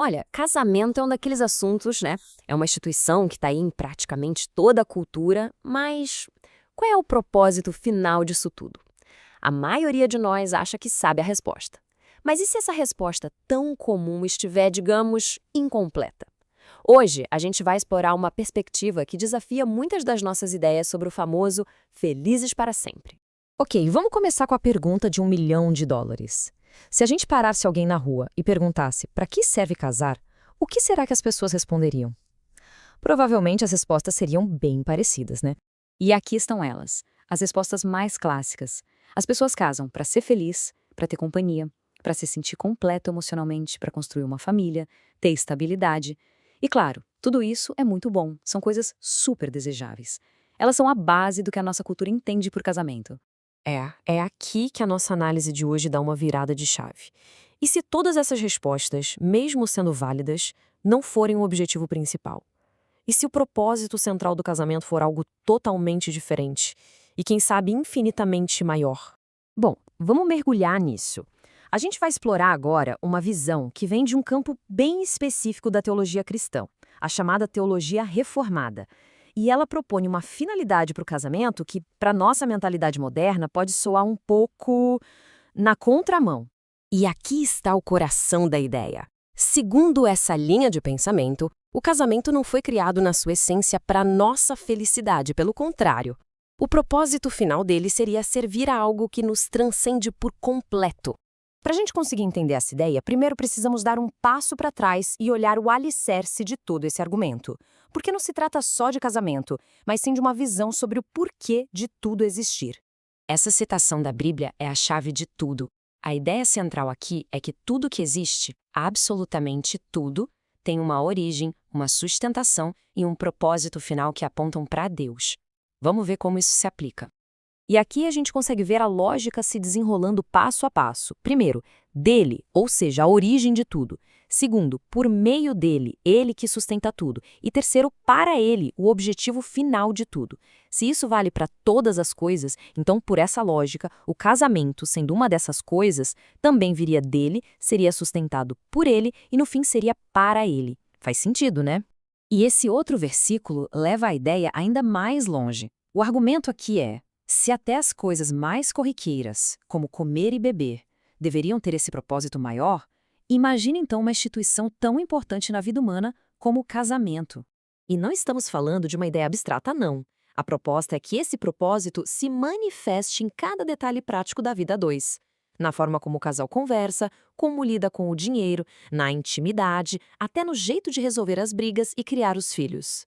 Olha, casamento é um daqueles assuntos, né? É uma instituição que está aí em praticamente toda a cultura, mas qual é o propósito final disso tudo? A maioria de nós acha que sabe a resposta. Mas e se essa resposta tão comum estiver, digamos, incompleta? Hoje, a gente vai explorar uma perspectiva que desafia muitas das nossas ideias sobre o famoso felizes para sempre. Ok, vamos começar com a pergunta de US$ 1 milhão. Se a gente parasse alguém na rua e perguntasse para que serve casar, o que será que as pessoas responderiam? Provavelmente as respostas seriam bem parecidas, né? E aqui estão elas, as respostas mais clássicas. As pessoas casam para ser feliz, para ter companhia, para se sentir completo emocionalmente, para construir uma família, ter estabilidade. E claro, tudo isso é muito bom, são coisas super desejáveis. Elas são a base do que a nossa cultura entende por casamento. É aqui que a nossa análise de hoje dá uma virada de chave. E se todas essas respostas, mesmo sendo válidas, não forem o objetivo principal? E se o propósito central do casamento for algo totalmente diferente? E quem sabe infinitamente maior? Bom, vamos mergulhar nisso. A gente vai explorar agora uma visão que vem de um campo bem específico da teologia cristã, a chamada teologia reformada. E ela propõe uma finalidade para o casamento que, para nossa mentalidade moderna, pode soar um pouco na contramão. E aqui está o coração da ideia. Segundo essa linha de pensamento, o casamento não foi criado na sua essência para nossa felicidade, pelo contrário. O propósito final dele seria servir a algo que nos transcende por completo. Para a gente conseguir entender essa ideia, primeiro precisamos dar um passo para trás e olhar o alicerce de todo esse argumento. Porque não se trata só de casamento, mas sim de uma visão sobre o porquê de tudo existir. Essa citação da Bíblia é a chave de tudo. A ideia central aqui é que tudo que existe, absolutamente tudo, tem uma origem, uma sustentação e um propósito final que apontam para Deus. Vamos ver como isso se aplica. E aqui a gente consegue ver a lógica se desenrolando passo a passo. Primeiro, dele, ou seja, a origem de tudo. Segundo, por meio dele, ele que sustenta tudo. E terceiro, para ele, o objetivo final de tudo. Se isso vale para todas as coisas, então, por essa lógica, o casamento, sendo uma dessas coisas, também viria dele, seria sustentado por ele e, no fim, seria para ele. Faz sentido, né? E esse outro versículo leva a ideia ainda mais longe. O argumento aqui é: se até as coisas mais corriqueiras, como comer e beber, deveriam ter esse propósito maior, imagine então uma instituição tão importante na vida humana como o casamento. E não estamos falando de uma ideia abstrata, não. A proposta é que esse propósito se manifeste em cada detalhe prático da vida a dois. Na forma como o casal conversa, como lida com o dinheiro, na intimidade, até no jeito de resolver as brigas e criar os filhos.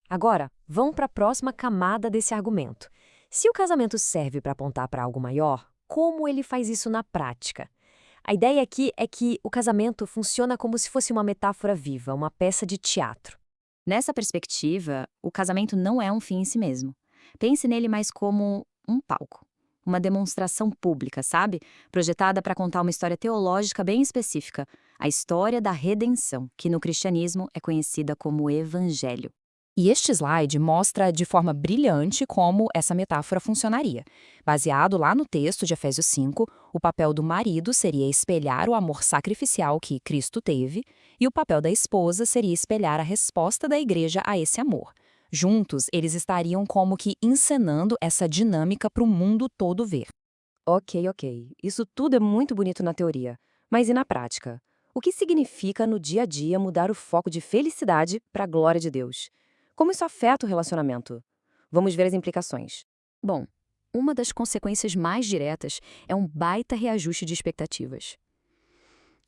Agora, vamos para a próxima camada desse argumento. Se o casamento serve para apontar para algo maior, como ele faz isso na prática? A ideia aqui é que o casamento funciona como se fosse uma metáfora viva, uma peça de teatro. Nessa perspectiva, o casamento não é um fim em si mesmo. Pense nele mais como um palco, uma demonstração pública, sabe? Projetada para contar uma história teológica bem específica, a história da redenção, que no cristianismo é conhecida como Evangelho. E este slide mostra de forma brilhante como essa metáfora funcionaria. Baseado lá no texto de Efésios 5, o papel do marido seria espelhar o amor sacrificial que Cristo teve, e o papel da esposa seria espelhar a resposta da igreja a esse amor. Juntos, eles estariam como que encenando essa dinâmica para o mundo todo ver. Ok. Isso tudo é muito bonito na teoria. Mas e na prática? O que significa no dia a dia mudar o foco de felicidade para a glória de Deus? Como isso afeta o relacionamento? Vamos ver as implicações. Bom, uma das consequências mais diretas é um baita reajuste de expectativas.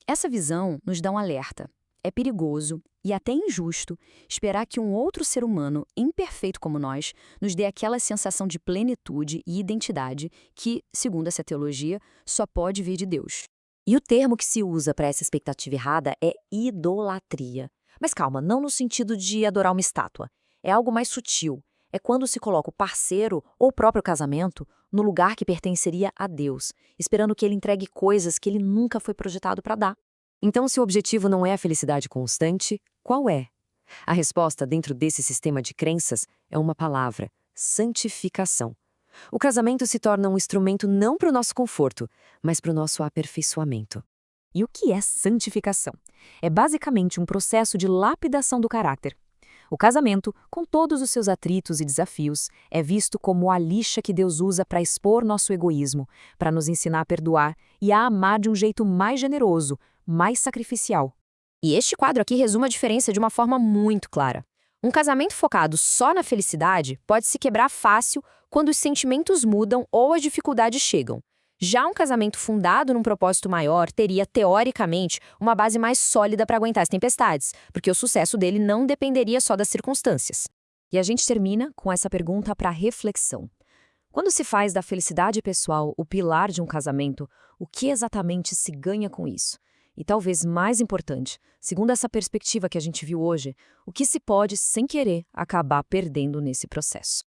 Essa visão nos dá um alerta. É perigoso e até injusto esperar que um outro ser humano, imperfeito como nós, nos dê aquela sensação de plenitude e identidade que, segundo essa teologia, só pode vir de Deus. E o termo que se usa para essa expectativa errada é idolatria. Mas calma, não no sentido de adorar uma estátua. É algo mais sutil. É quando se coloca o parceiro ou o próprio casamento no lugar que pertenceria a Deus, esperando que ele entregue coisas que ele nunca foi projetado para dar. Então, se o objetivo não é a felicidade constante, qual é? A resposta dentro desse sistema de crenças é uma palavra: santificação. O casamento se torna um instrumento não para o nosso conforto, mas para o nosso aperfeiçoamento. E o que é santificação? É basicamente um processo de lapidação do caráter. O casamento, com todos os seus atritos e desafios, é visto como a lixa que Deus usa para expor nosso egoísmo, para nos ensinar a perdoar e a amar de um jeito mais generoso, mais sacrificial. E este quadro aqui resume a diferença de uma forma muito clara. Um casamento focado só na felicidade pode se quebrar fácil quando os sentimentos mudam ou as dificuldades chegam. Já um casamento fundado num propósito maior teria, teoricamente, uma base mais sólida para aguentar as tempestades, porque o sucesso dele não dependeria só das circunstâncias. E a gente termina com essa pergunta para reflexão. Quando se faz da felicidade pessoal o pilar de um casamento, o que exatamente se ganha com isso? E talvez mais importante, segundo essa perspectiva que a gente viu hoje, o que se pode, sem querer, acabar perdendo nesse processo?